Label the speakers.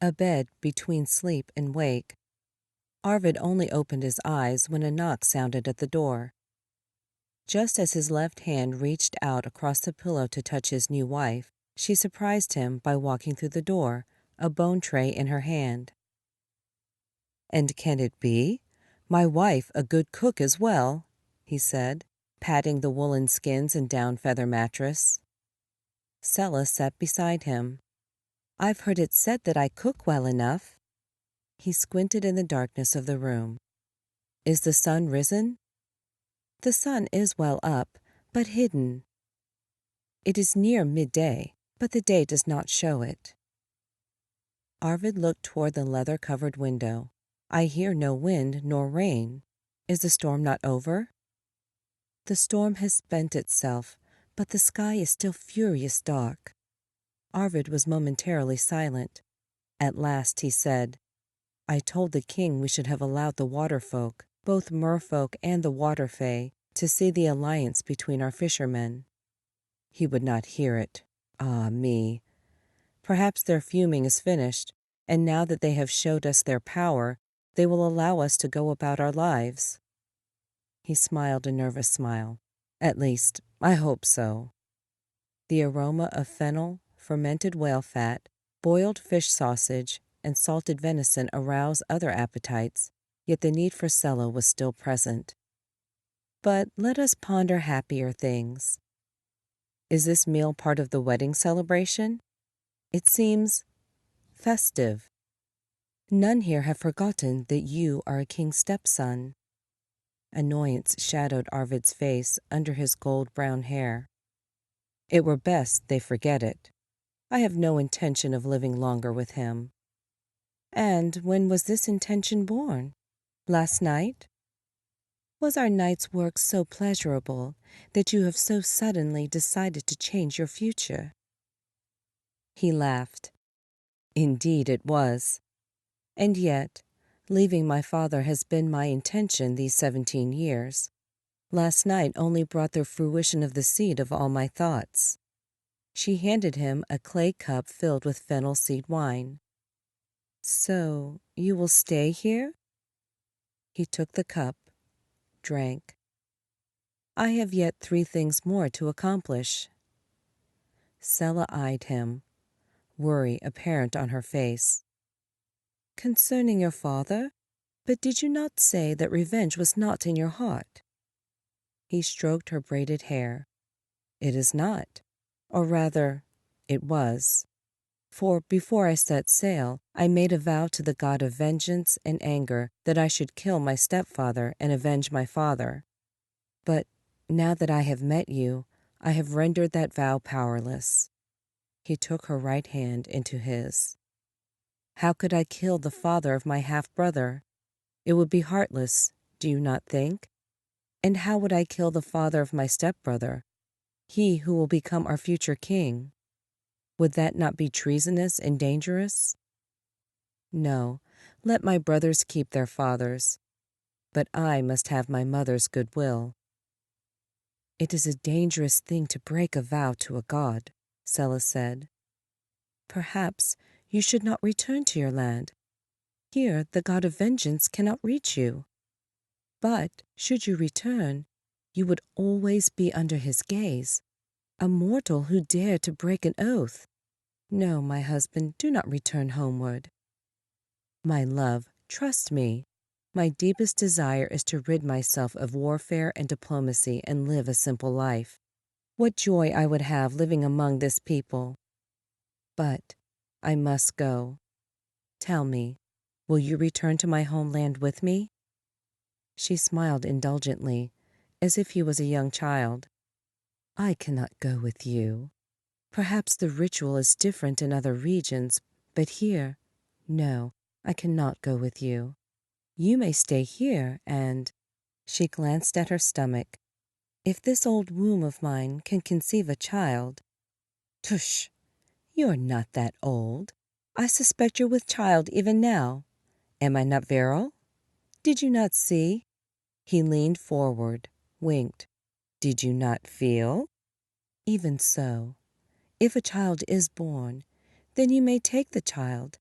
Speaker 1: Abed between sleep and wake, Arvid only opened his eyes when a knock sounded at the door. Just as his left hand reached out across the pillow to touch his new wife, she surprised him by walking through the door, a bone tray in her hand. "And can it be? My wife a good cook as well," he said, patting the woolen skins and down feather mattress. Sella sat beside him. "I've heard it said that I cook well enough." He squinted in the darkness of the room. "Is the sun risen?" "The sun is well up, but hidden. It is near midday, but the day does not show it." Arvid looked toward the leather-covered window. "I hear no wind nor rain. Is the storm not over?" "The storm has spent itself, but the sky is still furious dark." Arvid was momentarily silent. At last he said, "I told the king we should have allowed the waterfolk, both merfolk and the water fae, to see the alliance between our fishermen. He would not hear it. Ah me! Perhaps their fuming is finished, and now that they have showed us their power, they will allow us to go about our lives." He smiled a nervous smile. "At least, I hope so." The aroma of fennel, fermented whale fat, boiled fish sausage, and salted venison aroused other appetites, yet the need for Sella was still present. "But let us ponder happier things. Is this meal part of the wedding celebration? It seems festive. None here have forgotten that you are a king's stepson." Annoyance shadowed Arvid's face under his gold-brown hair. "It were best they forget it. I have no intention of living longer with him." "And when was this intention born? Last night? Was our night's work so pleasurable that you have so suddenly decided to change your future?" He laughed. "Indeed it was. And yet, leaving my father has been my intention these 17 years. Last night only brought the fruition of the seed of all my thoughts." She handed him a clay cup filled with fennel seed wine. "So you will stay here?" He took the cup, drank. "I have yet 3 things more to accomplish." Sella eyed him, worry apparent on her face. "Concerning your father? But did you not say that revenge was not in your heart?" He stroked her braided hair. "It is not. Or rather, it was. For before I set sail, I made a vow to the god of vengeance and anger that I should kill my stepfather and avenge my father. But now that I have met you, I have rendered that vow powerless." He took her right hand into his. "How could I kill the father of my half-brother? It would be heartless, do you not think? And how would I kill the father of my stepbrother, he who will become our future king? Would that not be treasonous and dangerous? No, let my brothers keep their fathers, but I must have my mother's goodwill." "It is a dangerous thing to break a vow to a god," Sella said. "Perhaps you should not return to your land. Here the god of vengeance cannot reach you. But should you return, you would always be under his gaze, a mortal who dared to break an oath. No, my husband, do not return homeward." "My love, trust me. My deepest desire is to rid myself of warfare and diplomacy and live a simple life. What joy I would have living among this people. But I must go. Tell me, will you return to my homeland with me?" She smiled indulgently, as if he was a young child. "I cannot go with you. Perhaps the ritual is different in other regions, but here, no, I cannot go with you. You may stay here and—" She glanced at her stomach. "If this old womb of mine can conceive a child—" "Tush! You're not that old. I suspect you're with child even now. Am I not virile? Did you not see?" He leaned forward, winked. "Did you not feel?" "Even so. If a child is born, then you may take the child,